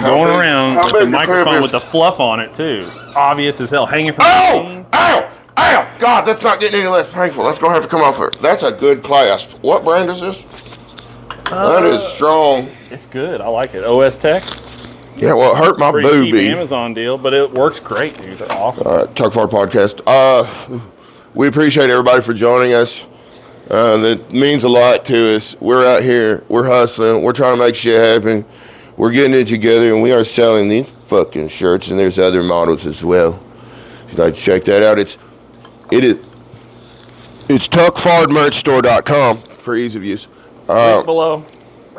going around with the microphone with the fluff on it too. Obvious as hell, hanging from the screen. Ow! Ow! God, that's not getting any less painful. That's gonna have to come off here. That's a good clasp. What brand is this? That is strong. It's good. I like it. OS Tech. Yeah, well, it hurt my Pretty boobie. cheap Amazon deal, but it works great, dude. They're awesome. Tuck Fard Podcast. We appreciate everybody for joining us. That means a lot to us. We're out here. We're hustling. We're trying to make shit happen. We're getting it together, and we are selling these fucking shirts, and there's other models as well. If you'd like to check that out, it's tuckfardmerchstore.com for ease of use. Link below.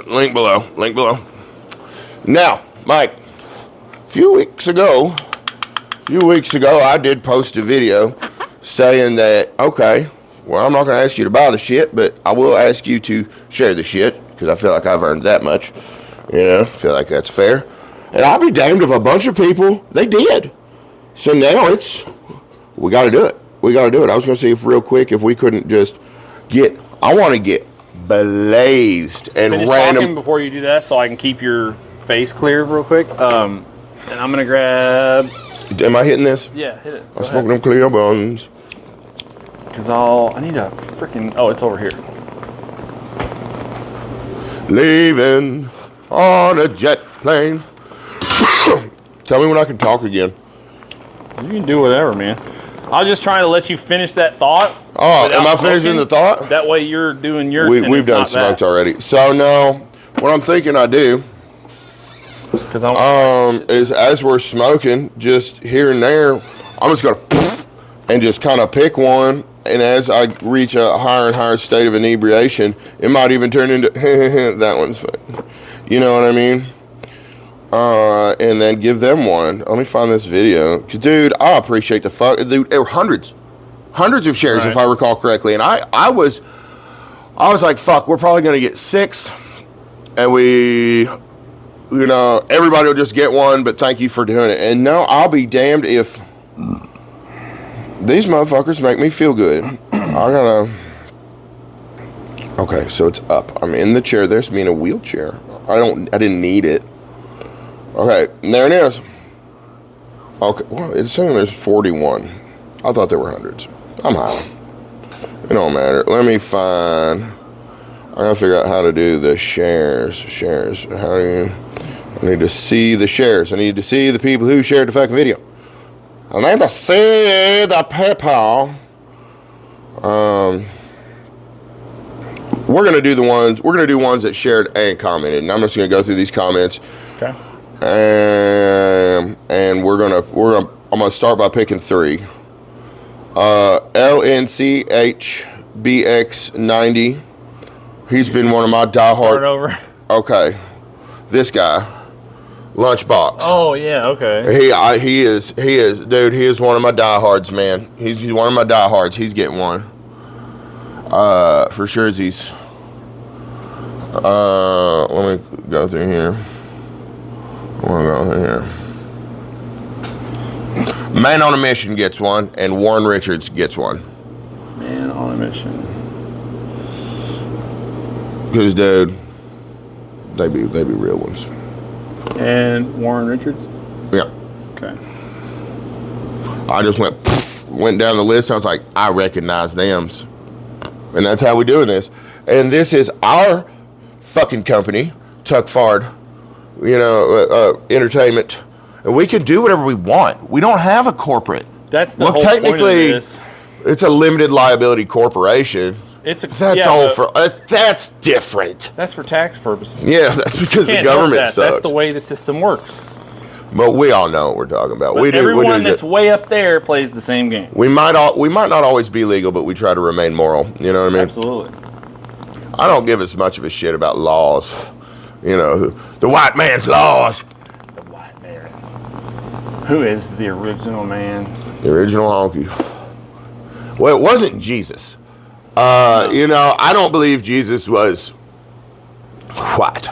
Link below. Now, Mike, a few weeks ago, I did post a video saying that, okay, well, I'm not going to ask you to buy the shit, but I will ask you to share the shit, because I feel like I've earned that much. You know, I feel like that's fair. And I'll be damned if a bunch of people, they did. So now we got to do it. I was going to see if real quick, if we couldn't just I want to get blazed and Finish random. talking before you do that, so I can keep your face clear real quick. And I'm going to grab... Am I hitting this? Yeah, hit it. I'm smoking them clear buns. Because I need a freaking... Oh, it's over here. Leaving on a jet plane. Tell me when I can talk again. You can do whatever, man. I was just trying to let you finish that thought. Oh, am I finishing the thought? That way you're doing your... We've done smoked already. So now, what I'm thinking I do is as we're smoking, just here and there, I'm just going to and just kind of pick one. And as I reach a higher and higher state of inebriation, it might even turn into, that one's fun. You know what I mean? And then give them one. Let me find this video. Dude, I appreciate the fuck. Dude, there were hundreds of shares, if I recall correctly. And I was like, fuck, we're probably going to get 6. And everybody will just get one, but thank you for doing it. And no, I'll be damned if these motherfuckers make me feel good. Okay, so it's up. I'm in the chair. There's me in a wheelchair. I didn't need it. Okay, and there it is. Okay, well, it's saying there's 41. I thought there were hundreds. I'm high. It don't matter. Let me find... I gotta figure out how to do the shares. I need to see the shares. I need to see the people who shared the fucking video. I need to see the PayPal. We're gonna do ones that shared and commented, and I'm just gonna go through these comments. Okay. And I'm gonna start by picking 3. LNCHBX90. He's been one of my diehard. Start over. Okay. This guy. Lunchbox. Oh yeah, okay. He is, dude. He is one of my diehards, man. He's one of my diehards. He's getting one. For sure. He's. Let me go through here. Man on a Mission gets one, and Warren Richards gets one. Man on a Mission. Because, dude, they be real ones. And Warren Richards? Yeah. Okay. I just went down the list. I was like, I recognize them. And that's how we're doing this. And this is our fucking company, Tuck Fard, entertainment. And we can do whatever we want. We don't have a corporate. That's the whole point of this. It's a limited liability corporation. That's different. That's for tax purposes. Yeah, that's because the government sucks. That's the way the system works. But we all know what we're talking about. But everyone that's way up there plays the same game. We might not always be legal, but we try to remain moral. You know what I mean? Absolutely. I don't give as much of a shit about laws. The white man's laws. The white man. Who is the original man? The original honky. Well, it wasn't Jesus. I don't believe Jesus was white.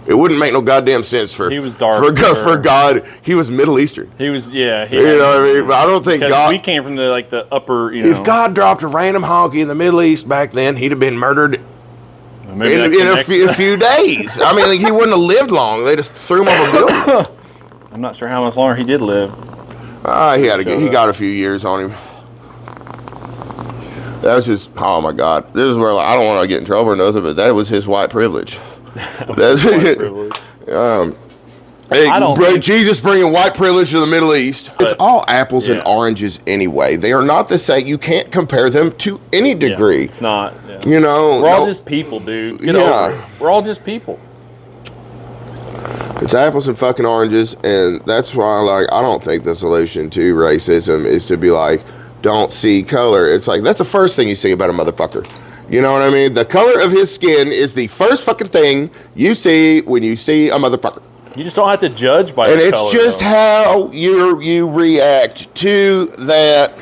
It wouldn't make no goddamn sense for... He was dark. For God, he was Middle Eastern. He was, yeah. You know what I mean? But I don't think God... We came from the upper, If God dropped a random honky in the Middle East back then, he'd have been murdered in a few days. I mean, like, he wouldn't have lived long. They just threw him off a building. I'm not sure how much longer he did live. He got a few years on him. That was his. Oh my God! This is where, like, I don't want to get in trouble or nothing, but that was his white privilege. That's white privilege. Hey, Jesus bringing white privilege to the Middle East. It's all apples and oranges anyway. They are not the same. You can't compare them to any degree. It's not. Yeah. You know, we're all just people, dude. Get over it. We're all just people. It's apples and fucking oranges, and that's why, like, I don't think the solution to racism is to be like, don't see color. It's like, that's the first thing you see about a motherfucker. You know what I mean? The color of his skin is the first fucking thing you see when you see a motherfucker. You just don't have to judge by and it's color, just how you react to that.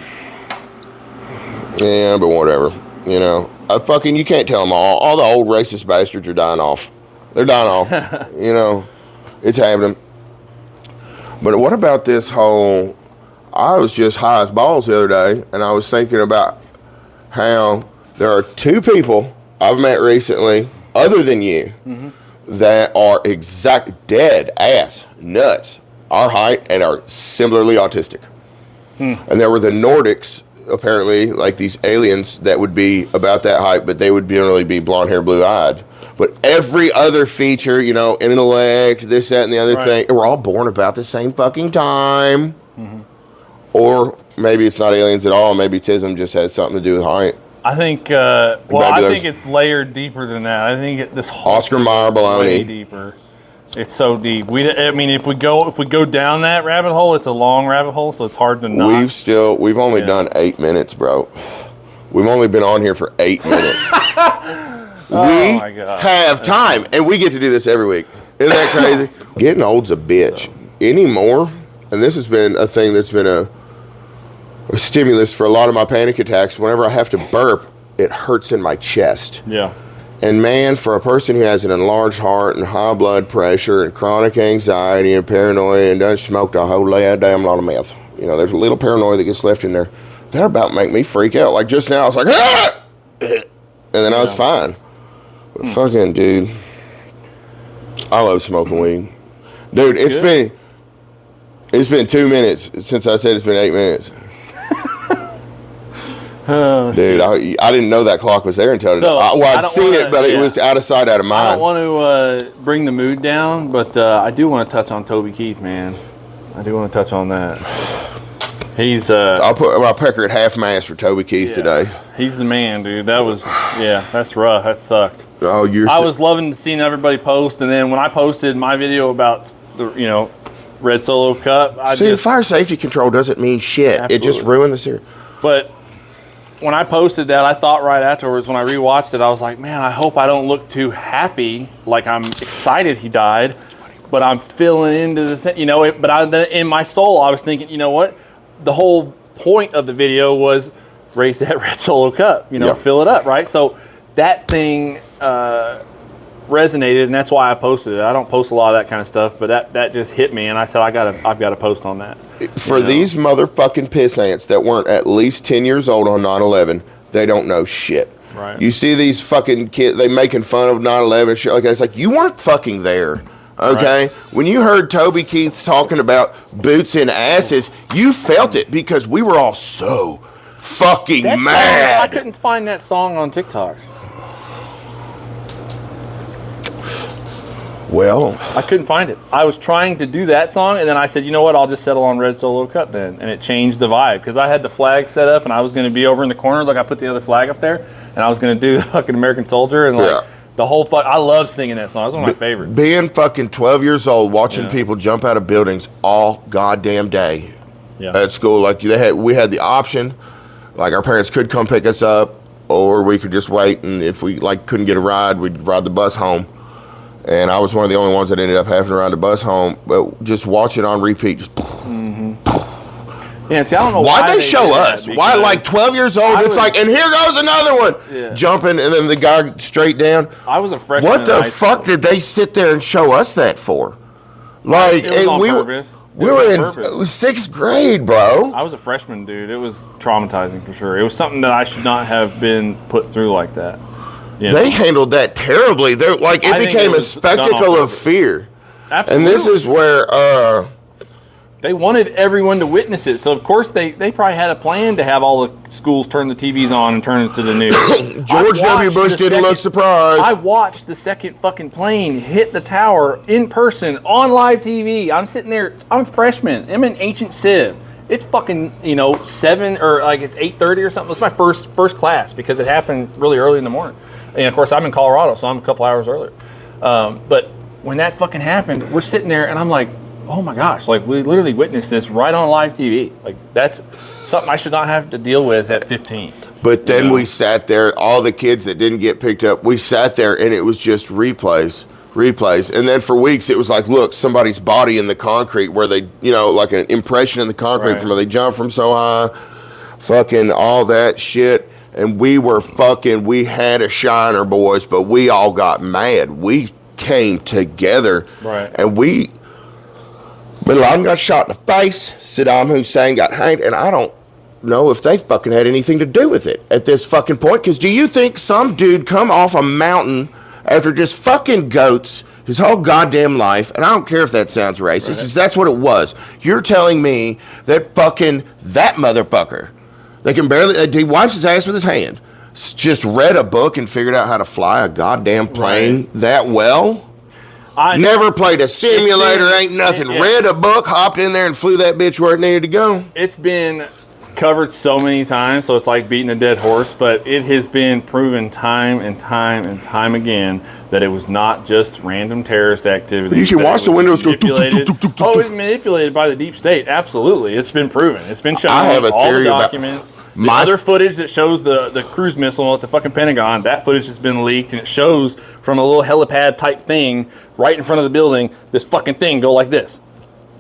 Yeah, but whatever. You know, you can't tell them all. All the old racist bastards are dying off. They're dying off. You know, it's happening. But what about this whole? I was just high as balls the other day, and I was thinking about how there are two people I've met recently, other than you, that are dead ass nuts, our height, and are similarly autistic. And there were the Nordics, apparently, like these aliens that would be about that height, but they would generally be blonde hair, blue eyed. But every other feature, you know, intellect, this, that, and the other thing, we're all born about the same fucking time. Or maybe it's not aliens at all. Maybe Tism just has something to do with height. I think, I think it's layered deeper than that. I think this whole Oscar Mayer baloney. Way deeper. It's so deep. I mean, if we go down that rabbit hole, it's a long rabbit hole, so it's hard to not. We've only done 8 minutes, bro. We've only been on here for 8 minutes. We have time, and we get to do this every week. Isn't that crazy? Getting old's a bitch. Anymore, and this has been a thing that's been a stimulus for a lot of my panic attacks. Whenever I have to burp, it hurts in my chest. Yeah. And man, for a person who has an enlarged heart and high blood pressure and chronic anxiety and paranoia and done smoked a whole damn lot of meth, you know, there's a little paranoia that gets left in there. That about make me freak out. Like just now, I was like, ah! And then I was fine. But fucking dude, I love smoking weed. Dude, it's been 2 minutes since I said it's been 8 minutes. Dude, I didn't know that clock was there until I'd seen it, but it was out of sight, out of mind. I don't want to bring the mood down, but I do want to touch on Toby Keith, man. I do want to touch on that. He's I'll pick her at half mast for Toby Keith today. He's the man, dude. That was that's rough. That sucked. Oh, I was loving seeing everybody post, and then when I posted my video about the Red Solo Cup, the fire safety control doesn't mean shit. Absolutely. It just ruined the series. But when I posted that, I thought right afterwards when I rewatched it, I was like, man, I hope I don't look too happy, like I'm excited he died, but I'm feeling into the thing, but in my soul, I was thinking, you know what? The whole point of the video was race that Red Solo Cup, fill it up, right? So that thing resonated, and that's why I posted it. I don't post a lot of that kind of stuff, but that just hit me, and I said, I've got to post on that. For these motherfucking piss ants that weren't at least 10 years old on 9/11, they don't know shit. Right. You see these fucking kids, they making fun of 9/11 shit like that. It's like, you weren't fucking there. Okay? Right. When you heard Toby Keith talking about boots and asses, you felt it because we were all so fucking mad. I couldn't find that song on TikTok. Well, I couldn't find it. I was trying to do that song, and then I said, you know what, I'll just settle on Red Solo Cup then. And it changed the vibe, because I had the flag set up, and I was going to be over in the corner, like I put the other flag up there, and I was going to do the fucking American Soldier, and the whole I love singing that song. It's one of my favorites. Being fucking 12 years old, watching people jump out of buildings all goddamn day at school. Like we had the option, like our parents could come pick us up, or we could just wait, and if we couldn't get a ride, we'd ride the bus home. And I was one of the only ones that ended up having to ride the bus home. But just watch it on repeat. Just Yeah, see, I don't know why they show us. Why, like 12 years old, it's like, and here goes another one. Jumping, and then the guy straight down. I was a freshman. What the fuck did they sit there and show us that for? Like, it was on purpose. We were in 6th grade, bro. I was a freshman, dude. It was traumatizing for sure. It was something that I should not have been put through like that. They handled that terribly. They're like, it became a spectacle of fear. Absolutely. And this is where they wanted everyone to witness it. So of course they probably had a plan to have all the schools turn the TVs on and turn it to the news. George W. Bush didn't look surprised. I watched the second fucking plane hit the tower in person on live TV. I'm sitting there. I'm a freshman. I'm in Ancient Civ. It's fucking, 7 or like it's 8:30 or something. It's my first class because it happened really early in the morning. And of course I'm in Colorado, so I'm a couple hours earlier. But when that fucking happened, we're sitting there and I'm like, oh my gosh, like we literally witnessed this right on live TV. Like that's something I should not have to deal with at 15. But then we sat there, all the kids that didn't get picked up, we sat there and it was just replays. And then for weeks it was like, look, somebody's body in the concrete where they, like an impression in the concrete from where they jumped from so high, fucking all that shit. And we had a shiner, boys, but we all got mad. We came together. Right. And Bin Laden got shot in the face. Saddam Hussein got hanged. And I don't know if they fucking had anything to do with it at this fucking point. Because do you think some dude come off a mountain after just fucking goats his whole goddamn life, and I don't care if that sounds racist, because that's what it was. You're telling me that that motherfucker, he wipes his ass with his hand, just read a book and figured out how to fly a goddamn plane that well? Never played a simulator, ain't nothing. Read a book, hopped in there and flew that bitch where it needed to go. It's been covered so many times, so it's like beating a dead horse, but it has been proven time and time and time again that it was not just random terrorist activity. You can watch the windows go. Oh, it's manipulated by the deep state. Absolutely, it's been proven. It's been shown. I have a all theory the documents. The other footage that shows the cruise missile at the fucking Pentagon, that footage has been leaked, and it shows from a little helipad type thing right in front of the building, this fucking thing go like this.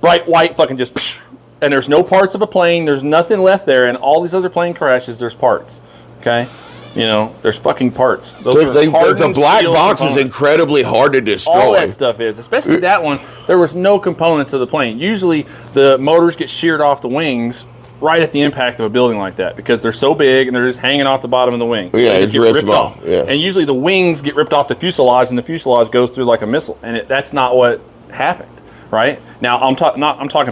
Bright white fucking just, and there's no parts of a plane, there's nothing left there, and all these other plane crashes, there's parts, okay? There's fucking parts. The black box is incredibly hard to destroy. All that stuff is, especially that one, there was no components of the plane. Usually the motors get sheared off the wings right at the impact of a building like that because they're so big and they're just hanging off the bottom of the wing. So they just get ripped off. Yeah. And usually the wings get ripped off the fuselage and the fuselage goes through like a missile. And that's not what happened, right? Now I'm talking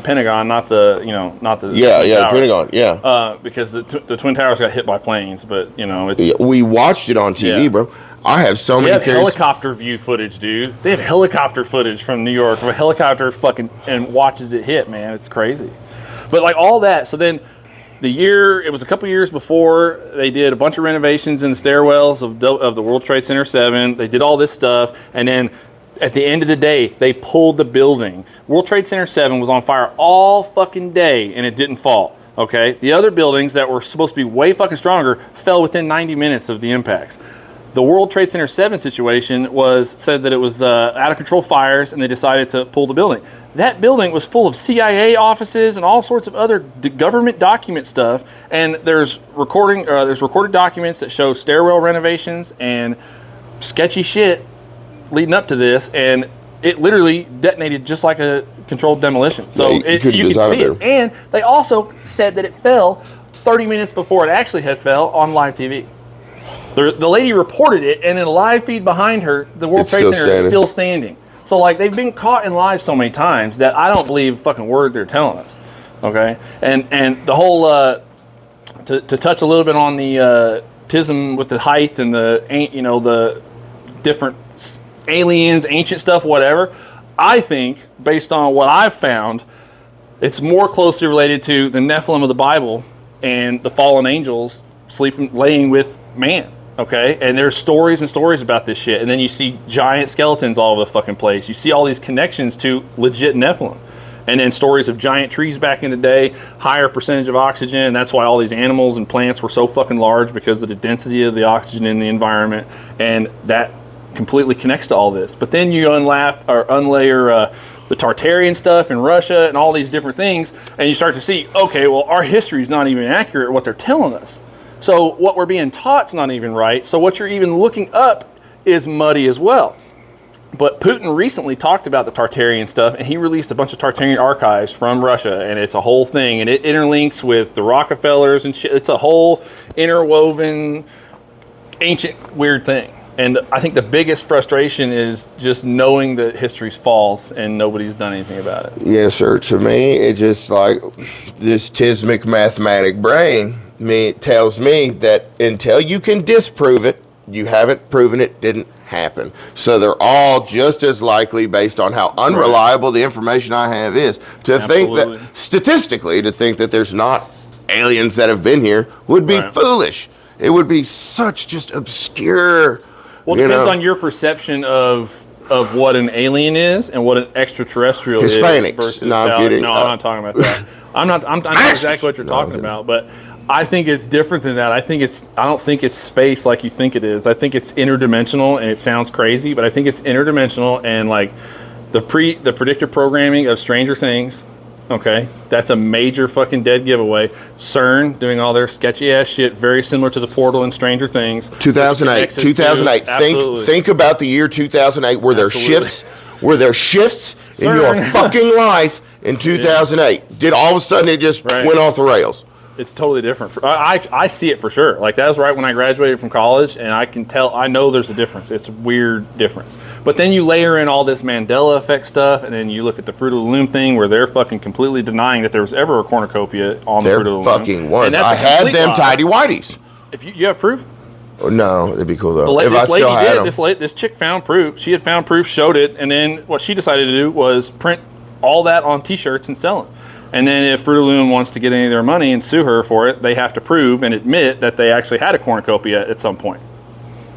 Pentagon, not the Pentagon, because the Twin Towers got hit by planes, but it's we watched it on TV, bro. I have so many theories. Helicopter view footage, dude. They have helicopter footage from New York where a helicopter fucking and watches it hit, man. It's crazy. But like all that, so then it was a couple years before they did a bunch of renovations in the stairwells of the World Trade Center 7. They did all this stuff, and then at the end of the day, they pulled the building. World Trade Center 7 was on fire all fucking day, and it didn't fall, okay? The other buildings that were supposed to be way fucking stronger fell within 90 minutes of the impacts. The World Trade Center 7 situation said that it was out of control fires, and they decided to pull the building. That building was full of CIA offices and all sorts of other government document stuff. And there's recorded documents that show stairwell renovations and sketchy shit leading up to this. And it literally detonated just like a controlled demolition. So you can see it. And they also said that it fell 30 minutes before it actually had fell on live TV. The lady reported it, and in a live feed behind her, the World Trade Center is still standing. So, like, they've been caught in lies so many times that I don't believe a fucking word they're telling us, okay? And the whole, to touch a little bit on the tism with the height and the different aliens, ancient stuff, whatever, I think, based on what I've found, it's more closely related to the Nephilim of the Bible and the fallen angels laying with man. Okay, and there's stories and stories about this shit, and then you see giant skeletons all over the fucking place. You see all these connections to legit Nephilim, and then stories of giant trees back in the day, higher percentage of oxygen, and that's why all these animals and plants were so fucking large because of the density of the oxygen in the environment, and that completely connects to all this. But then you unlayer the Tartarian stuff in Russia and all these different things, and you start to see, okay, well, our history is not even accurate what they're telling us. So what we're being taught's not even right. So what you're even looking up is muddy as well. But Putin recently talked about the Tartarian stuff, and he released a bunch of Tartarian archives from Russia, and it's a whole thing, and it interlinks with the Rockefellers and shit. It's a whole interwoven, ancient, weird thing. And I think the biggest frustration is just knowing that history's false and nobody's done anything about it. Yes, sir. To me, it just like this tismic mathematic brain tells me that until you can disprove it, you haven't proven it didn't happen. So they're all just as likely, based on how unreliable the information I have is, to think that, statistically, to think that there's not aliens that have been here would be foolish. It would be such just obscure. Well, it depends on your perception of what an alien is and what an extraterrestrial Hispanics. is. Versus, no, I'm kidding. No, I'm not talking about that. I know exactly what you're talking about, but I think it's different than that. I don't think it's space like you think it is. I think it's interdimensional, and it sounds crazy, but I think it's interdimensional, and like the predictive programming of Stranger Things. Okay, that's a major fucking dead giveaway. CERN doing all their sketchy ass shit, very similar to the portal in Stranger Things. 2008. Think about the year 2008. Were there shifts in your fucking life in 2008? Did all of a sudden it just went off the rails? It's totally different. I see it for sure. Like, that was right when I graduated from college, and I can tell, I know there's a difference. It's a weird difference. But then you layer in all this Mandela effect stuff, and then you look at the Fruit of the Loom thing, where they're fucking completely denying that there was ever a cornucopia on the Fruit of the Loom. There fucking was. I had them tidy whities. If you have proof? Oh, no, it'd be cool though. If I still had them. This chick found proof. She had found proof, showed it, and then what she decided to do was print all that on T-shirts and sell them. And then if Fruit of the Loom wants to get any of their money and sue her for it, they have to prove and admit that they actually had a cornucopia at some point.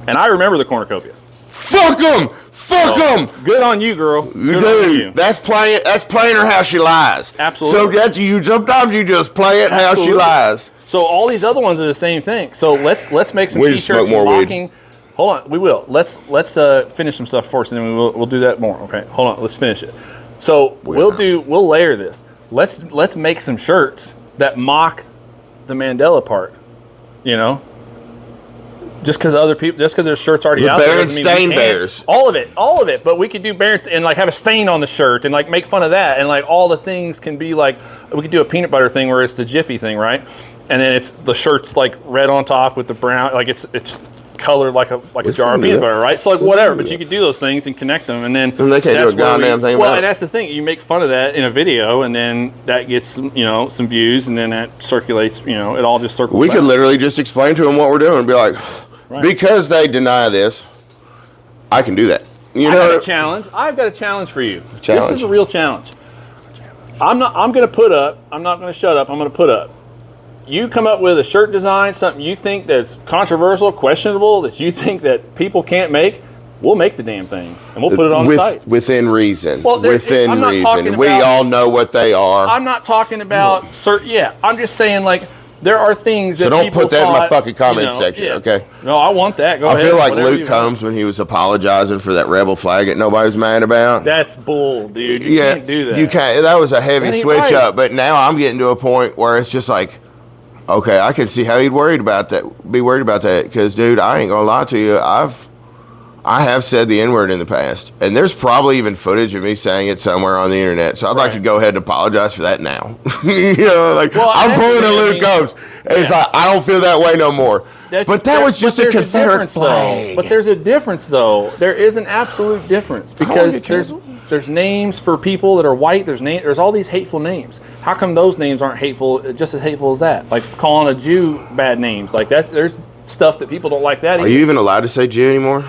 And I remember the cornucopia. Fuck them! Fuck them! Good on you, girl. Good on you. That's playing her how she lies. Absolutely. So that's you. Sometimes you just play it how she lies. So all these other ones are the same thing. So let's make some T-shirts mocking. Hold on, we will. Let's finish some stuff first, and then we'll do that more. Okay, hold on. Let's finish it. So we'll layer this. Let's make some shirts that mock the Mandela part, you know. Just because there's shirts already out there. Berenstain Bears. All of it. But we could do Berenstain and like have a stain on the shirt and like make fun of that, and like all the things can be like, we could do a peanut butter thing where it's the Jiffy thing, right? And then it's the shirt's like red on top with the brown, like it's colored like a jar of peanut butter, right? So like whatever, but you could do those things and connect them, and then they can't do a goddamn thing. Well, and that's the thing. You make fun of that in a video, and then that gets some views, and then that circulates. It all just circles. We could literally just explain to them what we're doing and be like, because they deny this, I can do that. I've got a challenge for you. This is a real challenge. I'm not going to shut up. I'm going to put up. You come up with a shirt design, something you think that's controversial, questionable, that you think that people can't make, we'll make the damn thing, and we'll put it on the site. Within reason. Well, within reason. We all know what they are. I'm not talking about I'm just saying, like, there are things that people So don't put that in my fucking comment section, okay? No, I want that. Go ahead. I feel like Luke Combs when he was apologizing for that rebel flag that nobody was mad about. That's bull, dude. You can't do that. You can't. That was a heavy switch up, but now I'm getting to a point where it's just like, okay, I can see how he'd be worried about that, because, dude, I ain't gonna lie to you, I have said the N-word in the past, and there's probably even footage of me saying it somewhere on the internet, so I'd like to go ahead and apologize for that now. I'm pulling a Luke Combs. It's like, I don't feel that way no more. But that was just a Confederate flag. But there's a difference, though. There is an absolute difference, because there's names for people that are white. There's all these hateful names. How come those names aren't hateful, just as hateful as that? Like calling a Jew bad names like that. There's stuff that people don't like that. Are you even allowed to say Jew anymore?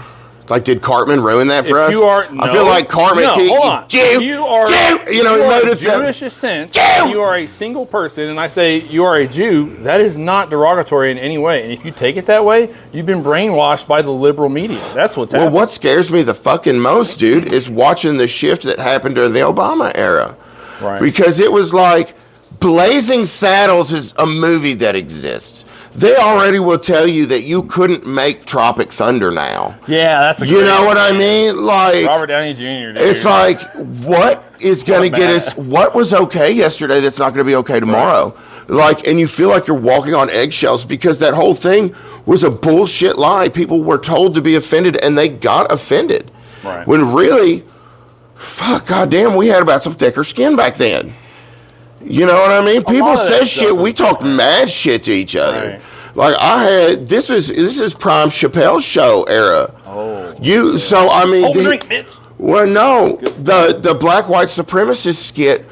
Like, did Cartman ruin that for us? I feel like Cartman. Hold on. Jew. You are Jewish ascent. You are a single person, and I say you are a Jew. That is not derogatory in any way. And if you take it that way, you've been brainwashed by the liberal media. That's what's happening. Well, what scares me the fucking most, dude, is watching the shift that happened during the Obama era. Right. Because it was like Blazing Saddles is a movie that exists. They already will tell you that you couldn't make Tropic Thunder now. Yeah, that's you know what I mean? Like Robert Downey Jr. It's like, what is going to get us? What was okay yesterday that's not going to be okay tomorrow? Right. Like, and you feel like you're walking on eggshells because that whole thing was a bullshit lie. People were told to be offended, and they got offended. Right. When really, fuck, goddamn, we had about some thicker skin back then. You know what I mean? People say shit. We talked mad shit to each other. Right. Like this is prime Chappelle Show era. Oh. So I mean, Drink, bitch. well, no, the black white supremacist skit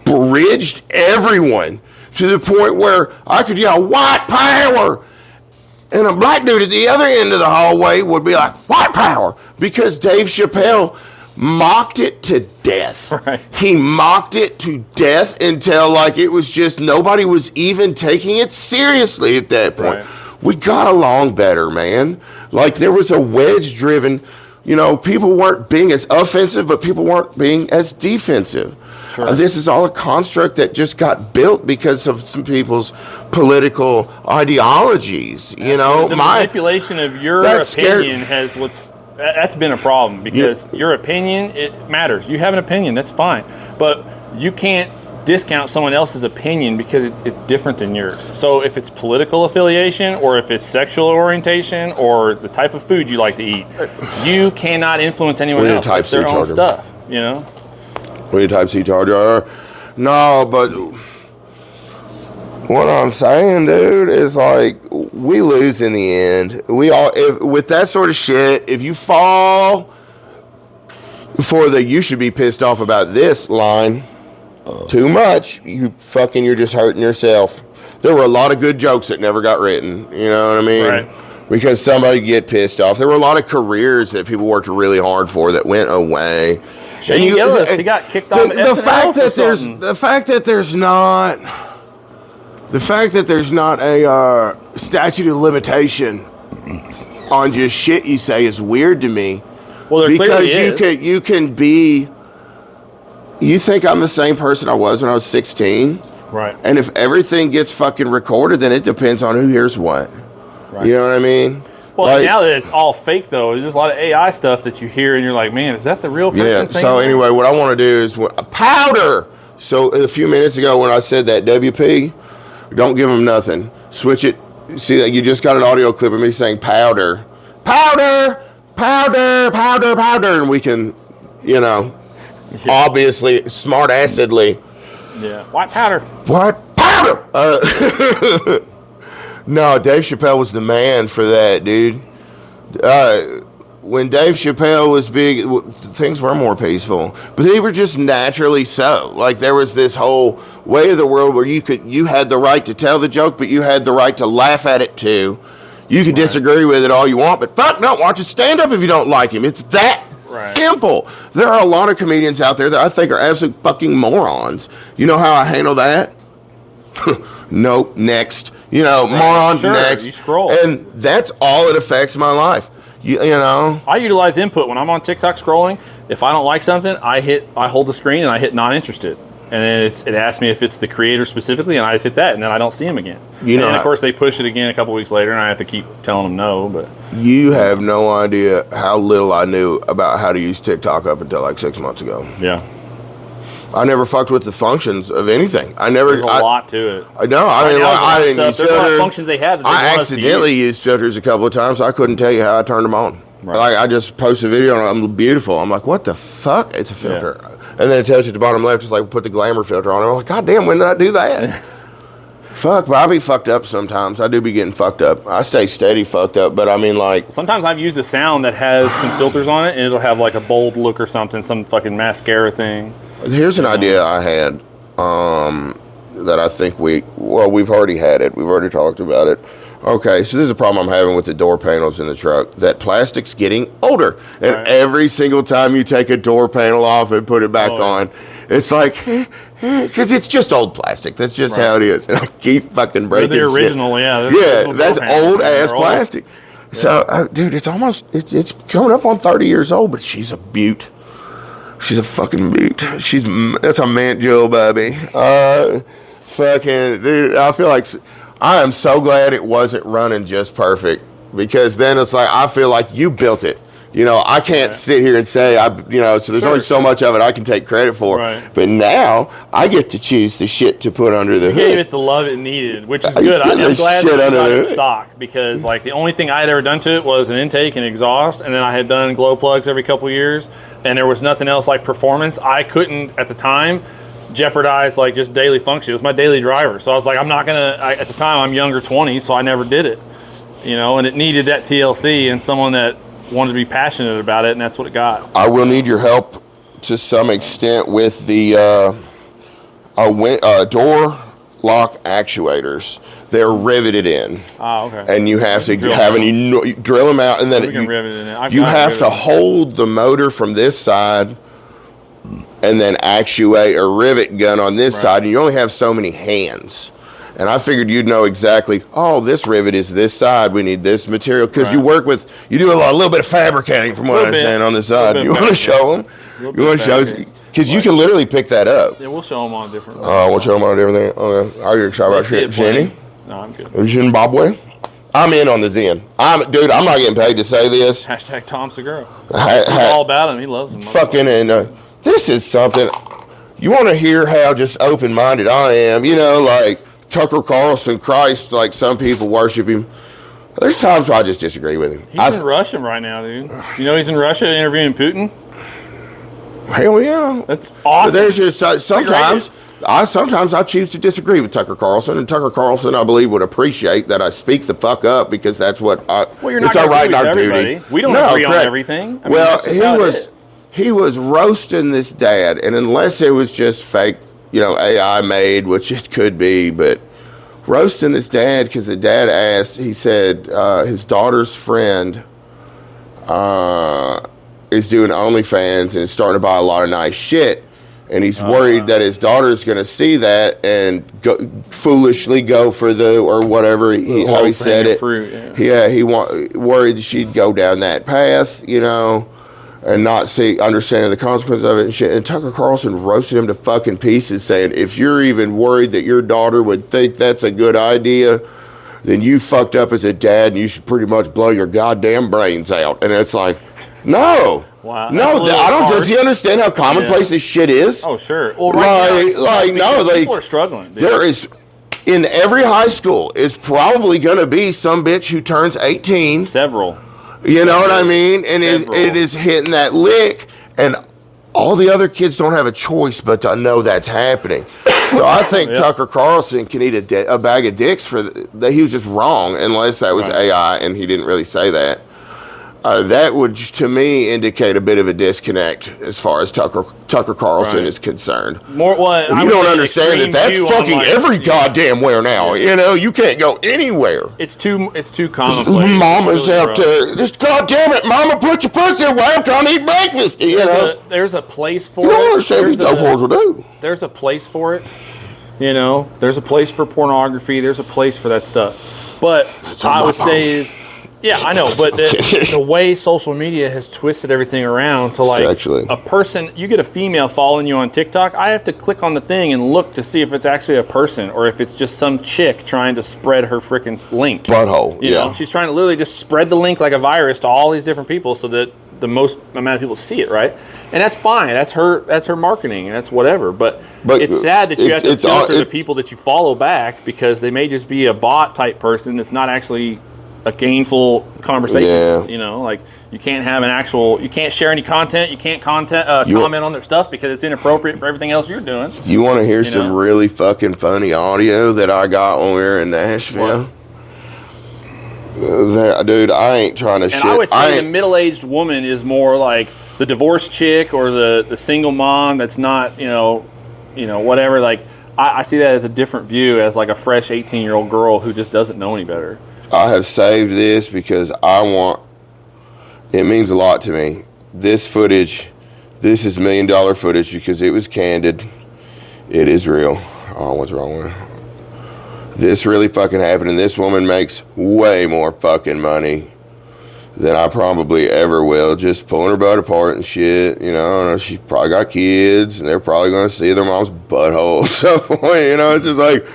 bridged everyone to the point where I could yell white power, and a black dude at the other end of the hallway would be like white power, because Dave Chappelle mocked it to death. Right. He mocked it to death until like it was just nobody was even taking it seriously at that point. Right. We got along better, man. Like there was a wedge driven, people weren't being as offensive, but people weren't being as defensive. Sure. This is all a construct that just got built because of some people's political ideologies. The manipulation of your opinion that's been a problem, because your opinion, it matters. You have an opinion, that's fine. But you can't discount someone else's opinion because it's different than yours. So if it's political affiliation, or if it's sexual orientation, or the type of food you like to eat, you cannot influence anyone else. It's their own stuff, Will you type C charger? No, but what I'm saying, dude, is like we lose in the end. With that sort of shit, if you fall for the "you should be pissed off about this" line too much, you're just hurting yourself. There were a lot of good jokes that never got written. You know what I mean? Right. Because somebody get pissed off. There were a lot of careers that people worked really hard for that went away. Shane Gillis, he got kicked off. The fact that there's not a statute of limitation on just shit you say is weird to me. Well, there because clearly you can be. You think I'm the same person I was when I was 16, right? And if everything gets fucking recorded, then it depends on who hears what. Right. You know what I mean? Well, now that it's all fake, though, there's a lot of AI stuff that you hear, and you're like, man, is that the real person? Yeah, so anyway, what I want to do is powder. So a few minutes ago when I said that, WP, don't give them nothing. Switch it. See that you just got an audio clip of me saying powder. Powder, powder, powder, powder. And we can, obviously, smart-assedly. Yeah, white powder. White powder. No, Dave Chappelle was the man for that, dude. When Dave Chappelle was big, things were more peaceful, but they were just naturally so. Like there was this whole way of the world where you had the right to tell the joke, but you had the right to laugh at it too. You could disagree with it all you want, but don't watch a stand-up if you don't like him. It's that simple. There are a lot of comedians out there that I think are absolute fucking morons. You know how I handle that? Nope, next. Moron, next. You scroll. And that's all it affects my life. You know. I utilize input when I'm on TikTok scrolling. If I don't like something, I hold the screen and I hit not interested. And then it asks me if it's the creator specifically, and I hit that, and then I don't see him again. And then, of course, they push it again a couple weeks later, and I have to keep telling them no. But you have no idea how little I knew about how to use TikTok up until like 6 months ago. Yeah. I never fucked with the functions of anything. There's a lot to it. I know. I didn't use filters. There's a lot of functions they have. I accidentally used filters a couple of times. I couldn't tell you how I turned them on. Right. Like I just post a video and I'm beautiful. I'm like, what the fuck? It's a filter. Yeah. And then it tells you at the bottom left, it's like put the glamour filter on. I'm like, God damn, when did I do that? Fuck, but I be fucked up sometimes. I do be getting fucked up. I stay steady fucked up, but I mean like... Sometimes I've used a sound that has some filters on it, and it'll have like a bold look or something, some fucking mascara thing. Here's an idea I had that I think we've already had it. We've already talked about it. Okay, so this is a problem I'm having with the door panels in the truck. That plastic's getting older. And every single time you take a door panel off and put it back on, it's like, because it's just old plastic. That's just how it is. And I keep fucking breaking They're the original, shit. That's old-ass plastic. Yeah. So, dude, it's coming up on 30 years old, but she's a beaut. She's a fucking beaut. That's a Mant Jill, baby. Fucking, dude, I feel like... I am so glad it wasn't running just perfect, because then it's like I feel like you built it. I can't sit here and say so there's only so much of it I can take credit for. Right. But now I get to choose the shit to put under the hood. You gave it the love it needed, which is good. I'm glad that you got it stock, because like the only thing I had ever done to it was an intake and exhaust, and then I had done glow plugs every couple years, and there was nothing else like performance. I couldn't at the time jeopardize like just daily function. It was my daily driver. So I was like, I'm not gonna. At the time, I'm younger 20, so I never did it. And it needed that TLC and someone that wanted to be passionate about it, and that's what it got. I will need your help to some extent with the door lock actuators. They're riveted in. Oh, okay. And you have to drill them out, and then we can rivet it in. You have to hold the motor from this side and then actuate a rivet gun on this side, and you only have so many hands. And I figured you'd know exactly, this rivet is this side, we need this material, because you do a little bit of fabricating from what I understand on the side. You want to show them? You want to show them? Because you can literally pick that up. Yeah, we'll show them on different. We'll show them on different thing. Okay. Are you excited about shit, Jenny? No, I'm good. Zimbabwe? I'm in on the Zen. Dude, I'm not getting paid to say this. Hashtag Tom Segura. He's all about him. He loves him. Fucking, and this is something. You want to hear how just open-minded I am? Like Tucker Carlson, Christ, like some people worship him. There's times where I just disagree with him. He's in Russia right now, dude. He's in Russia interviewing Putin? Hell yeah. That's awesome. But there's just sometimes I choose to disagree with Tucker Carlson, and Tucker Carlson, I believe, would appreciate that I speak the fuck up, because that's what you're not it's our right and our duty. We don't agree on everything. He was roasting this dad, and unless it was just fake, AI made, which it could be, but roasting this dad because the dad asked, he said his daughter's friend is doing OnlyFans and is starting to buy a lot of nice shit. And he's worried that his daughter's going to see that and foolishly go for how he said it. Fruit, he worried she'd go down that path, and not understanding the consequences of it and shit. And Tucker Carlson roasted him to fucking pieces, saying, if you're even worried that your daughter would think that's a good idea, then you fucked up as a dad and you should pretty much blow your goddamn brains out. And it's like, no. Wow. No, does he understand how commonplace this shit is? Oh, sure. Well, people are struggling. Dude. There is, in every high school, is probably going to be some bitch who turns 18. Several. You know what I mean? And it is hitting that lick, and all the other kids don't have a choice but to know that's happening. So I think Tucker Carlson can eat a bag of dicks for that. He was just wrong, unless that was AI, and he didn't really say that. That would, to me, indicate a bit of a disconnect as far as Tucker Carlson is concerned. You don't understand that that's fucking every goddamn where now. You can't go anywhere. It's too commonplace. Mama's out there. Just goddamn it, Mama, put your pussy away. I'm trying to eat breakfast. There's a place for it. You don't understand what these dope whores will do. There's a place for it. There's a place for pornography. There's a place for that stuff. But I would say is. Yeah, I know, but the way social media has twisted everything around to a person, you get a female following you on TikTok, I have to click on the thing and look to see if it's actually a person or if it's just some chick trying to spread her freaking link. Butthole, you know, she's trying to literally just spread the link like a virus to all these different people so that the most amount of people see it, right? And that's fine. That's her marketing, and that's whatever. But it's sad that you have to filter the people that you follow back because they may just be a bot type person that's not actually a gainful conversation. Yeah. You can't have you can't share any content. You can't comment on their stuff because it's inappropriate for everything else you're doing. You want to hear some really fucking funny audio that I got when we were in Nashville? Dude, I ain't trying to shit. And I would say the middle-aged woman is more like the divorced chick or the single mom that's not, whatever. I see that as a different view as like a fresh 18-year-old girl who just doesn't know any better. I have saved this because it means a lot to me. This footage, this is $1 million footage because it was candid. It is real. Oh, what's wrong with it? This really fucking happened, and this woman makes way more fucking money than I probably ever will, just pulling her butt apart and shit. She's probably got kids, and they're probably going to see their mom's butthole. So, it's just like,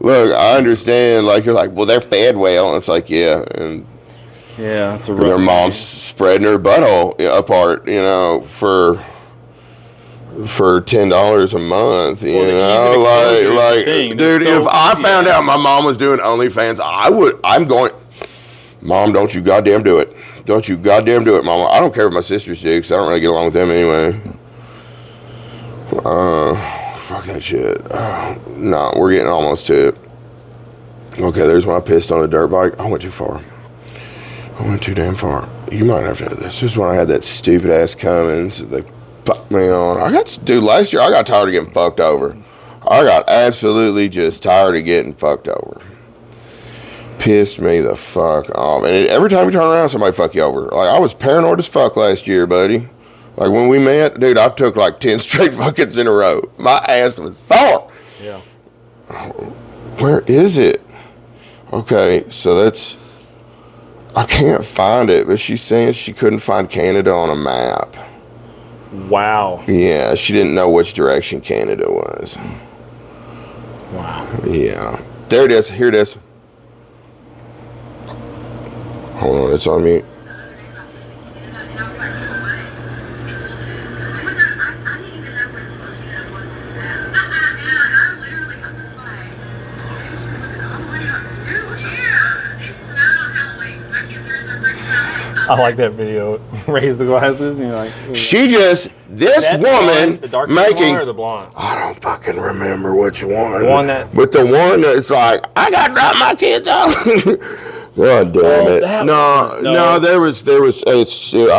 look, I understand, you're like, well, they're fed well. And it's like, yeah. And yeah, that's their mom's spreading her butthole apart, for $10 a month, dude, if I found out my mom was doing OnlyFans, I'm going, Mom, don't you goddamn do it. Don't you goddamn do it, Mama. I don't care if my sisters do, because I don't really get along with them anyway. fuck that shit. No, we're getting almost to it. Okay, there's when I pissed on a dirt bike. I went too far. I went too damn far. You might have to do this. This is when I had that stupid ass Cummins. They fucked me on. Dude, last year I got tired of getting fucked over. I got absolutely just tired of getting fucked over. Pissed me the fuck off. And every time you turn around, somebody fuck you over. Like, I was paranoid as fuck last year, buddy. Like, when we met, dude, I took like 10 straight fuckings in a row. My ass was sore. Yeah. Where is it? Okay, so that's... I can't find it, but she's saying she couldn't find Canada on a map. Wow. Yeah, she didn't know which direction Canada was. Wow. Yeah. There it is. Here it is. Hold on, it's on mute. I like that video. Raise the glasses. And you're like, She just, this woman the dark making, or the blonde? I don't fucking remember which one. The one that, but the one that's like, I got to drop my kids off. God damn it. No, there was, I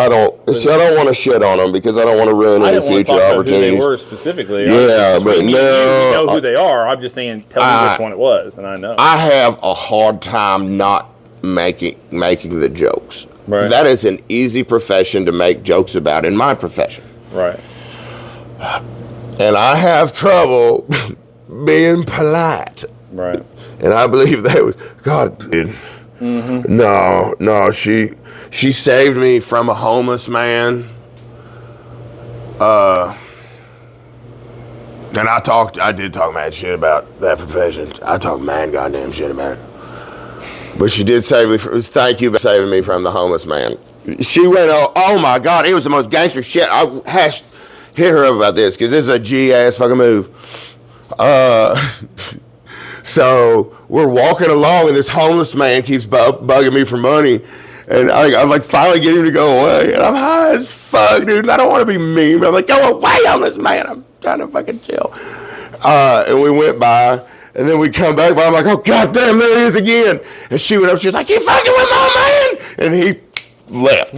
don't want to shit on them because I don't want to ruin any future opportunities. Who they were specifically. Yeah, but you know who they are. I'm just saying, tell me which one it was, and I know. I have a hard time not making the jokes. Right. That is an easy profession to make jokes about in my profession. Right. And I have trouble being polite. Right. And I believe that was, God, dude. Mm-hmm. No, she saved me from a homeless man. And I did talk mad shit about that profession. I talked mad goddamn shit about it. But she did save me. Thank you for saving me from the homeless man. She went, oh my God, it was the most gangster shit. I hit her up about this because this is a G-ass fucking move. So we're walking along and this homeless man keeps bugging me for money. And I'm like, finally get him to go away. And I'm high as fuck, dude. And I don't want to be mean, but I'm like, go away, homeless man. I'm trying to fucking chill. And we went by. And then we come back, but I'm like, oh, God damn, there he is again. And she went up, she was like, you fucking with my man? And he left.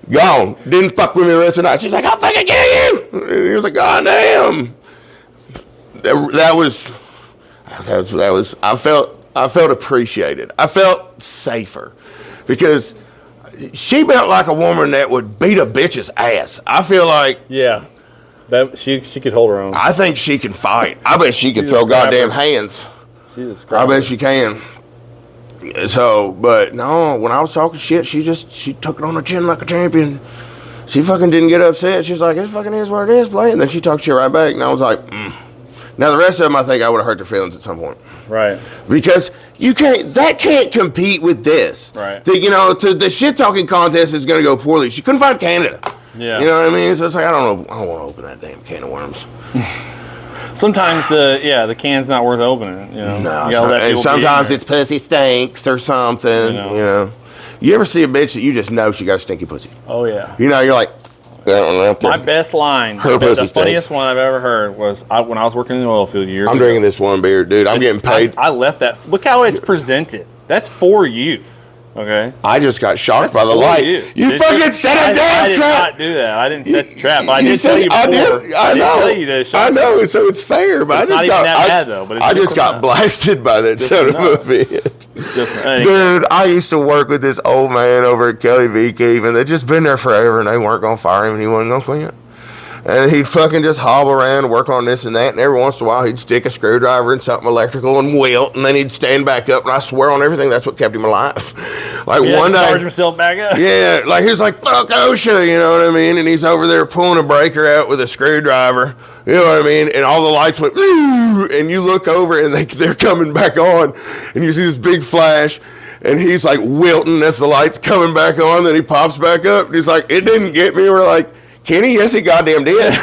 Gone. Didn't fuck with me the rest of the night. She's like, I'll fucking kill you. And he was like, God damn. That was, I felt appreciated. I felt safer. Because she felt like a woman that would beat a bitch's ass. I feel like. Yeah. That she could hold her own. I think she can fight. I bet she can throw goddamn hands. I bet she can. So, but no, when I was talking shit, she took it on the chin like a champion. She fucking didn't get upset. She's like, it fucking is what it is, play. And then she talked shit right back. And I was like, Now the rest of them, I think I would have hurt their feelings at some point. Right. Because that can't compete with this. Right. The shit talking contest is going to go poorly. She couldn't find Canada. Yeah. You know what I mean? So it's like, I don't want to open that damn can of worms. Sometimes the can's not worth opening. You know? No, and sometimes it's pussy stinks or something. You know. You ever see a bitch that you just know she got a stinky pussy? Oh, yeah. You're like, my best line, the funniest one I've ever heard was when I was working in the oil field years ago. I'm drinking this one beer, dude. I'm getting paid. I left that. Look how it's presented. That's for you. Okay. I just got shocked by the light. You fucking set a damn trap. I did not do that. I didn't set the trap. But I did tell you before. I know. I know. So it's fair, but I just got blasted by that son of a bitch. Dude, I used to work with this old man over at Kelly V. Keith, and they'd just been there forever, and they weren't gonna fire him, and he wasn't gonna quit. And he'd fucking just hobble around, work on this and that, and every once in a while he'd stick a screwdriver in something electrical and wilt, and then he'd stand back up, and I swear on everything, that's what kept him alive. Like one day, charge himself back up. Yeah, like he was like, fuck OSHA, you know what I mean? And he's over there pulling a breaker out with a screwdriver, you know what I mean? And all the lights went, and you look over and they're coming back on, and you see this big flash, and he's like wilting as the light's coming back on, then he pops back up, and he's like, it didn't get me. We're like, Kenny, yes, he goddamn did.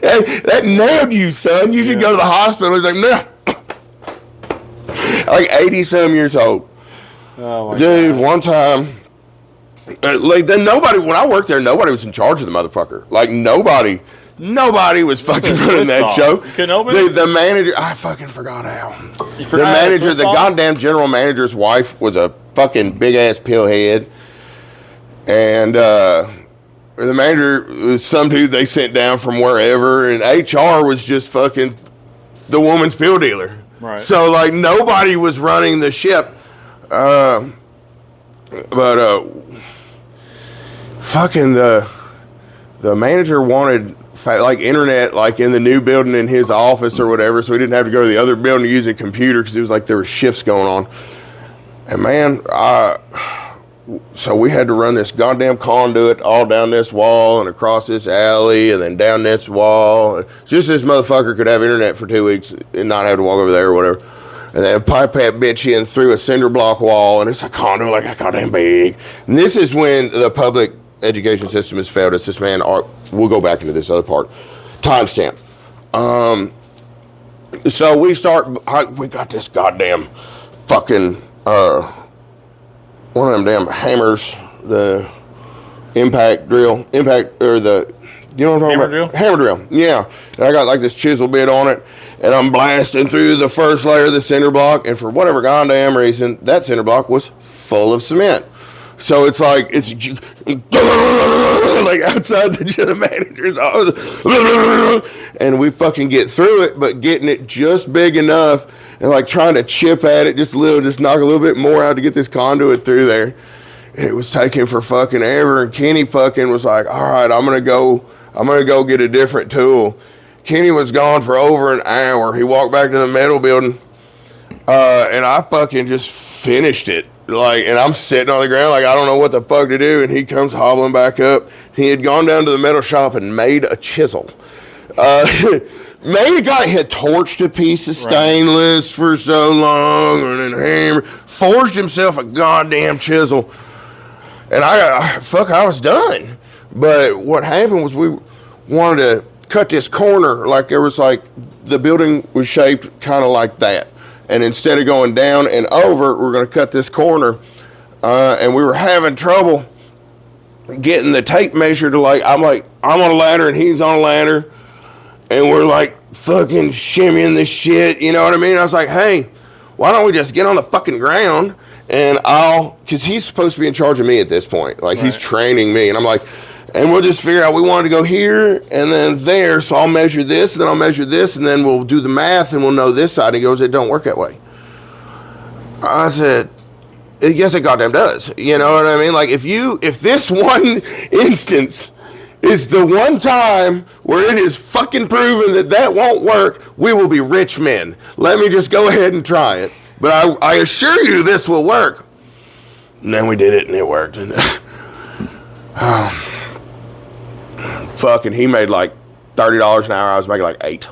That nailed you, son. You should go to the hospital. He's like, no. Like 80-some years old. Oh my Dude, God. One time, Like then nobody, when I worked there, nobody was in charge of the motherfucker. Like nobody was fucking running that show. The manager, I fucking forgot how. The manager, the goddamn general manager's wife was a fucking big ass pillhead, and the manager was some dude they sent down from wherever, and HR was just fucking the woman's pill dealer. Right. So like nobody was running the ship, but fucking the manager wanted like internet like in the new building in his office or whatever, so he didn't have to go to the other building to use a computer because it was like there were shifts going on. And man, so we had to run this goddamn conduit all down this wall and across this alley and then down this wall. Just this motherfucker could have internet for 2 weeks and not have to walk over there or whatever. And then pipe that bitch in through a cinder block wall, and it's a conduit like that goddamn big. And this is when the public education system has failed us. This man, we'll go back into this other part. Timestamp. So we got this goddamn fucking one of them damn hammers, the impact drill, you know what I'm talking about? Drill? Hammer drill, yeah. And I got like this chisel bit on it, and I'm blasting through the first layer of the cinder block, and for whatever goddamn reason, that cinder block was full of cement. So it's like, it's like outside the manager's office, and we fucking get through it, but getting it just big enough and like trying to chip at it just knock a little bit more out to get this conduit through there. And it was taking for fucking ever, and Kenny fucking was like, all right, I'm gonna go get a different tool. Kenny was gone for over an hour. He walked back to the metal building, and I fucking just finished it. Like, and I'm sitting on the ground like I don't know what the fuck to do, and he comes hobbling back up. He had gone down to the metal shop and made a chisel. Made a guy had torched a piece of stainless for so long, and then hammered, forged himself a goddamn chisel, and I was done. But what happened was we wanted to cut this corner, like there was like the building was shaped kind of like that. And instead of going down and over, we're going to cut this corner. And we were having trouble getting the tape measure to I'm on a ladder and he's on a ladder. And we're like fucking shimmying this shit. You know what I mean? I was like, hey, why don't we just get on the fucking ground and because he's supposed to be in charge of me at this point. Like he's training me. And I'm like, and we'll just figure out we wanted to go here and then there. So I'll measure this and then I'll measure this and then we'll do the math and we'll know this side. And he goes, it don't work that way. I said, yes, it goddamn does. You know what I mean? Like if this one instance is the one time where it is fucking proven that won't work, we will be rich men. Let me just go ahead and try it. But I assure you this will work. And then we did it and it worked. And fucking, he made like $30 an hour. I was making like $8.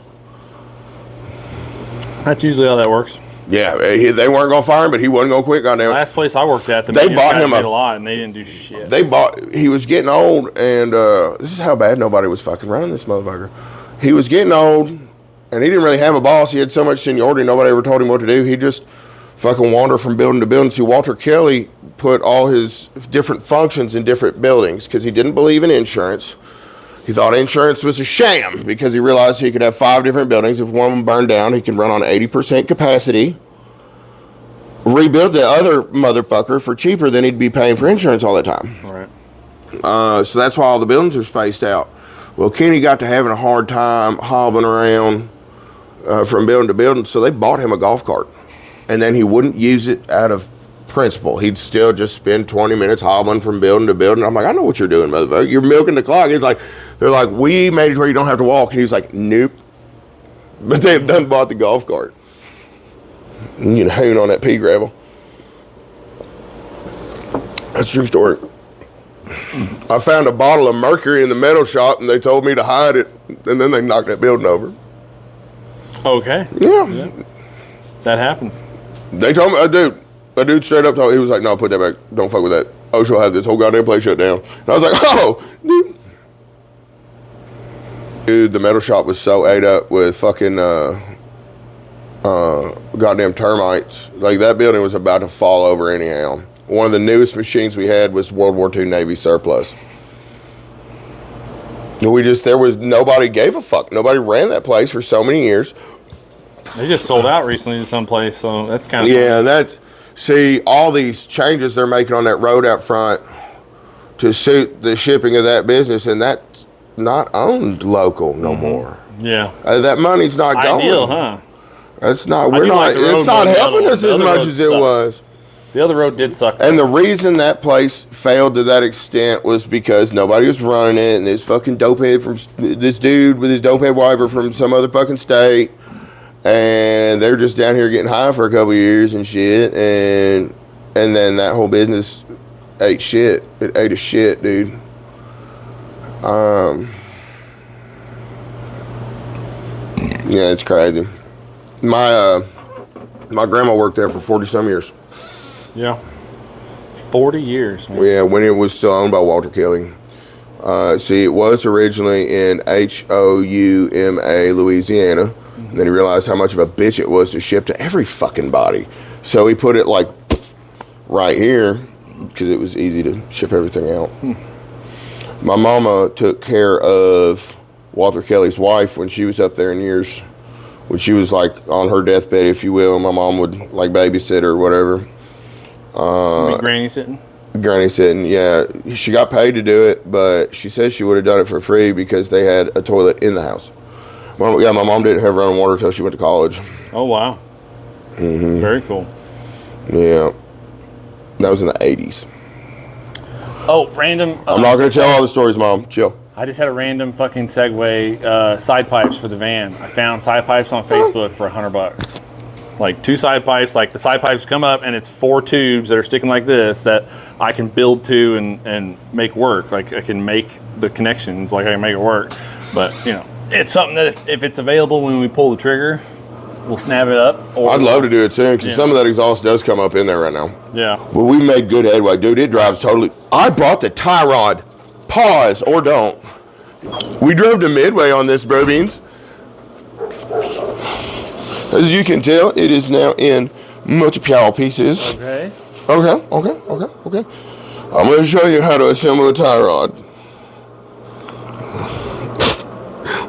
That's usually how that works. Yeah, they weren't gonna fire him, but he wasn't gonna quit. Goddamn. Last place I worked at, they bought him a lot, and they didn't do shit. He was getting old, and this is how bad nobody was fucking running this motherfucker. He was getting old, and he didn't really have a boss. He had so much seniority, nobody ever told him what to do. He just fucking wandered from building to building. See, Walter Kelly put all his different functions in different buildings because he didn't believe in insurance. He thought insurance was a sham because he realized he could have 5 different buildings. If one of them burned down, he can run on 80% capacity, rebuild the other motherfucker for cheaper than he'd be paying for insurance all the time. Right. So that's why all the buildings are spaced out. Well, Kenny got to having a hard time hobbling around from building to building, so they bought him a golf cart. And then he wouldn't use it out of principle. He'd still just spend 20 minutes hobbling from building to building. I'm like, I know what you're doing, motherfucker. You're milking the clock. They're like, we made it where you don't have to walk. And he's like, nope. But they've done bought the golf cart. You know, hanging on that pea gravel. That's a true story. I found a bottle of mercury in the metal shop and they told me to hide it. And then they knocked that building over. Okay. Yeah. That happens. They told me, a dude straight up told me, he was like, no, put that back. Don't fuck with that. OSHA will have this whole goddamn place shut down. And I was like, oh, dude, the metal shop was so ate up with fucking goddamn termites. Like, that building was about to fall over anyhow. one of the newest machines we had was World War II Navy surplus. Nobody gave a fuck. Nobody ran that place for so many years. They just sold out recently to someplace, so that's kind of see all these changes they're making on that road out front to suit the shipping of that business, and that's not owned local no more. Yeah, that money's not going. Ideal, huh? It's not. It's not helping us as much as it was. The other road did suck. And the reason that place failed to that extent was because nobody was running it, and this fucking dopehead from this dude with his dopehead wife are from some other fucking state, and they're just down here getting high for a couple of years and shit, and then that whole business ate shit. It ate a shit, dude. Yeah, it's crazy. My grandma worked there for 40-some years. Yeah. 40 years. Man. Yeah, when it was still owned by Walter Kelly. See, it was originally in Houma, Louisiana. Mm-hmm. Then he realized how much of a bitch it was to ship to every fucking body. So he put it like right here because it was easy to ship everything out. My mama took care of Walter Kelly's wife when she was up there in years. When she was like on her deathbed, if you will. My mom would like babysit her or whatever. Granny sitting? Granny sitting, yeah. She got paid to do it, but she says she would have done it for free because they had a toilet in the house. My mom didn't have running water until she went to college. Oh, wow. Mm-hmm. Very cool. Yeah. That was in the 80s. Oh, random. I'm not going to tell all the stories, Mom. Chill. I just had a random fucking segue. Side pipes for the van. I found side pipes on Facebook for $100. Like 2 side pipes, like the side pipes come up and it's 4 tubes that are sticking like this that I can build to and make work. Like I can make the connections, like I can make it work. But, it's something that if it's available when we pull the trigger, we'll snap it up. I'd love to do it soon because some of that exhaust does come up in there right now. Yeah. But we made good headway. Dude, it drives totally. I bought the tie rod. Pause or don't. We drove to Midway on this, bro beans. As you can tell, it is now in multiple pieces. Okay. Okay. I'm going to show you how to assemble a tie rod.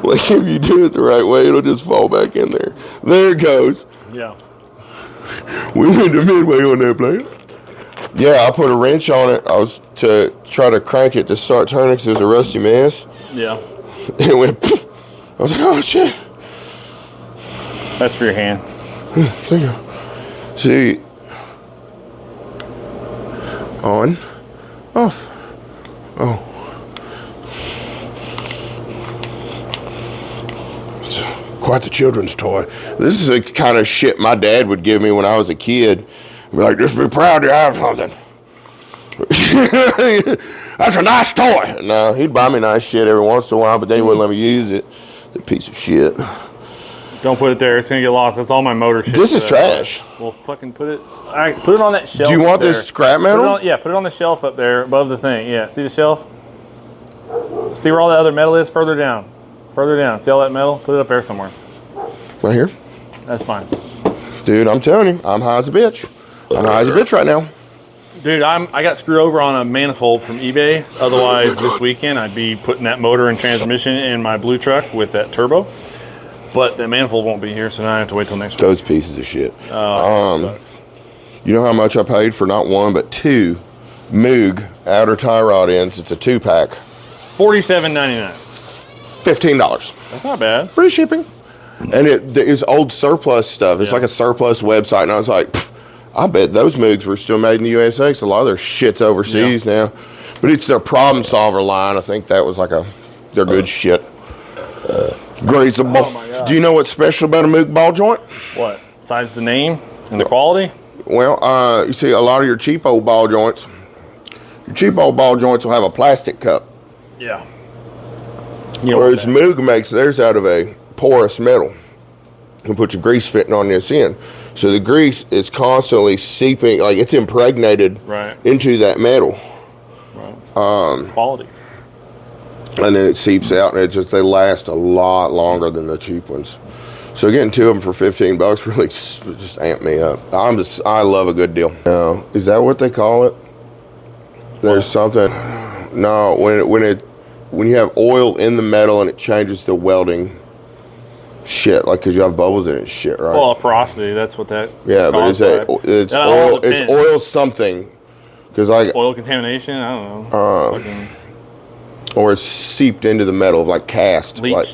Like if you do it the right way, it'll just fall back in there. There it goes. Yeah. We went to Midway on that plane. Yeah, I put a wrench on it. I was to try to crank it to start turning because it was a rusty mess. Yeah. And it went, poof. I was like, oh shit. That's for your hand. Thank you. See. On. Off. Oh. It's quite the children's toy. This is the kind of shit my dad would give me when I was a kid. He'd be like, just be proud to have something. That's a nice toy. No, he'd buy me nice shit every once in a while, but then he wouldn't let me use it. The piece of shit. Don't put it there. It's going to get lost. That's all my motor shit. This is trash. Well, fucking put it. All right, put it on that shelf. Do you want there. this scrap metal? Put it on the shelf up there above the thing. Yeah, see the shelf? See where all the other metal is? Further down. Further down. See all that metal? Put it up there somewhere. Right here? That's fine. Dude, I'm telling you, I'm high as a bitch. I'm high as a bitch right now. Dude, I got screwed over on a manifold from eBay. Otherwise, this weekend, I'd be putting that motor and transmission in my blue truck with that turbo. But the manifold won't be here, so now I have to wait till next week. Those pieces of shit. Sucks. You know how much I paid for not one, but 2 Moog outer tie rod ends? It's a 2-pack. $47.99. $15. That's not bad. Free shipping. And it is old surplus stuff. It's like a surplus website. And I was like, I bet those Moogs were still made in the USA because a lot of their shit's overseas now. But it's their problem solver line. I think that was like their good shit. Grazeable. Oh my God. Do you know what's special about a Moog ball joint? What? Besides the name and the quality? Well, you see, a lot of your cheap old ball joints will have a plastic cup. Yeah. Whereas Moog makes theirs out of a porous metal. You can put your grease fitting on this end. So the grease is constantly seeping, like it's impregnated into that metal. Right. Quality. And then it seeps out, and they last a lot longer than the cheap ones. So getting 2 of them for $15 really just amped me up. I love a good deal. Is that what they call it? There's something. No, when you have oil in the metal and it changes the welding shit, like because you have bubbles in it, shit, right? Well, porosity. That's what that. Yeah, but it's oil. It's oil something. Because like oil contamination. I don't know. Or it's seeped into the metal, like cast. Leached. Like,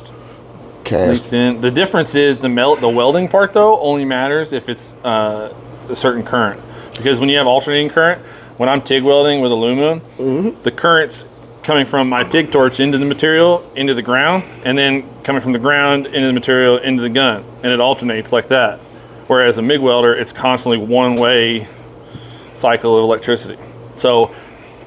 cast. In. The difference is the welding part though only matters if it's a certain current, because when you have alternating current, when I'm TIG welding with aluminum, the current's coming from my TIG torch into the material, into the ground, and then coming from the ground into the material, into the gun, and it alternates like that. Whereas a MIG welder, it's constantly one-way cycle of electricity. So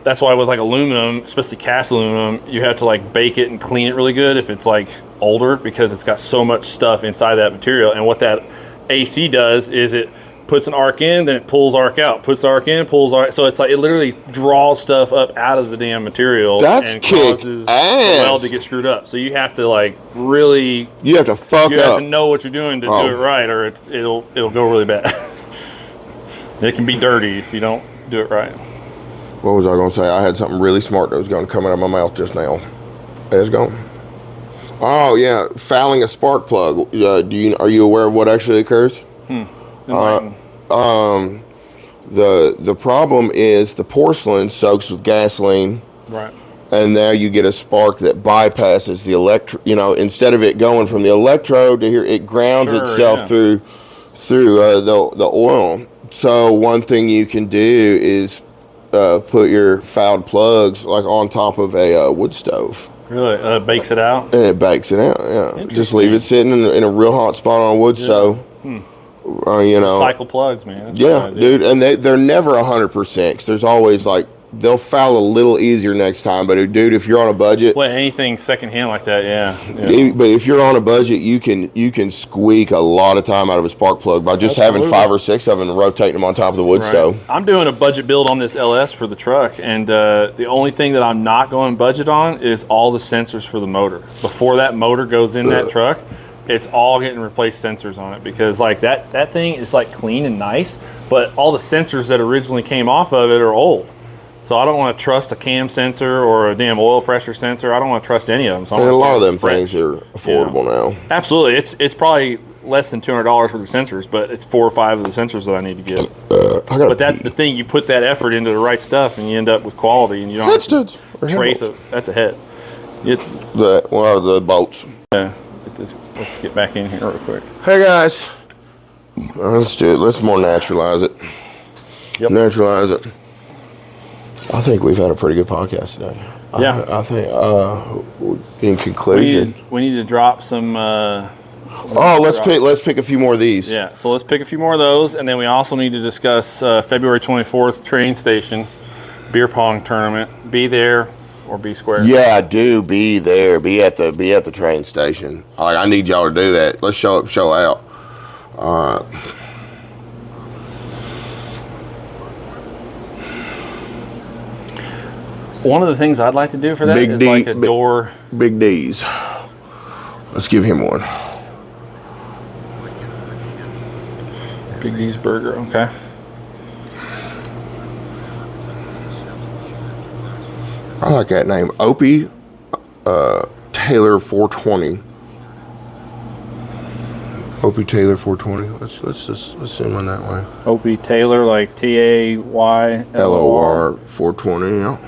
that's why with like aluminum, especially cast aluminum, you have to like bake it and clean it really good if it's like older, because it's got so much stuff inside that material. And what that AC does is it puts an arc in, then it pulls arc out, puts arc in, pulls arc. So it's like it literally draws stuff up out of the damn material. That's and causes the weld to get screwed up. So you have to like really, you have to fuck you up. have to know what you're doing to do it right, or it'll go really bad. It can be dirty if you don't do it right. What was I going to say? I had something really smart that was going to come out of my mouth just now. And it's gone. Oh yeah, fouling a spark plug. Are you aware of what actually occurs? The problem is the porcelain soaks with gasoline, right? And now you get a spark that bypasses the instead of it going from the electrode to here, it grounds itself through the oil. So one thing you can do is put your fouled plugs like on top of a wood stove. Really? Bakes it out? And it bakes it out, yeah. Just leave it sitting in a real hot spot on a wood stove. Cycle plugs, man. That's dude. And they're never 100%, because there's always like, they'll foul a little easier next time. But dude, if you're on a budget, well, anything secondhand like that, yeah. But if you're on a budget, you can squeak a lot of time out of a spark plug by just having 5 or 6 of them and rotating them on top of the wood stove. I'm doing a budget build on this LS for the truck, and the only thing that I'm not going budget on is all the sensors for the motor. Before that motor goes in that truck, it's all getting replaced sensors on it, because like that thing is like clean and nice, but all the sensors that originally came off of it are old. So I don't want to trust a cam sensor or a damn oil pressure sensor. I don't want to trust any of them. So and a lot of them things are affordable now. Absolutely. It's probably less than $200 worth of sensors, but it's 4 or 5 of the sensors that I need to get. But that's the thing. You put that effort into the right stuff, and you end up with quality, and you don't have to trace it. That's a head. The bolts. Yeah. Let's get back in here real quick. Hey guys, let's do it. Let's more naturalize it. Yep. Naturalize it. I think we've had a pretty good podcast today. Yeah. I think, in conclusion, we need to drop some. Let's pick a few more of these. Yeah. So let's pick a few more of those, and then we also need to discuss February 24th train station beer pong tournament. Be there or be square. Yeah, do be there. Be at the train station. I need y'all to do that. Let's show up, show out. One of the things I'd like to do for that is like a door. Big D's. Let's give him one. Big D's Burger, okay. I like that name. Opie Taylor 420. Opie Taylor 420. Let's just assume on that way. Opie Taylor, like TAYLOR 420, yeah.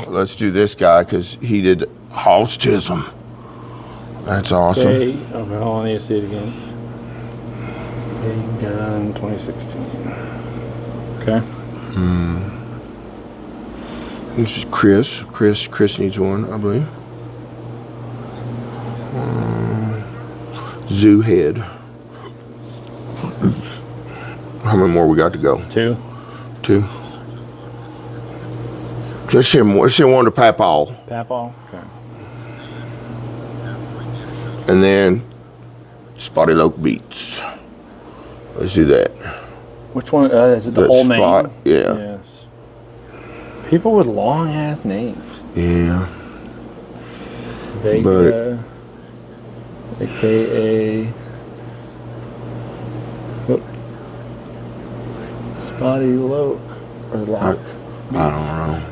Let's do this guy because he did Hall's Chisholm. That's awesome. Okay, hold on, I need to see it again. Gun 2016. Okay. This is Chris. Chris needs one, I believe. Zoo Head. How many more we got to go? 2. Let's share one to Papal. Papal? Okay. And then Spotty Loke Beats. Let's do that. Which one? Is it the whole name? Yeah. Yes. People with long ass names. Yeah. Vega, aka Spotty Loke or Lock. I don't know.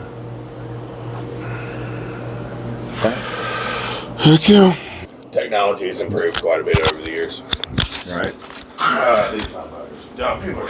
Heck yeah. Technology has improved quite a bit over the years. Right. These motherfuckers. Dumb people are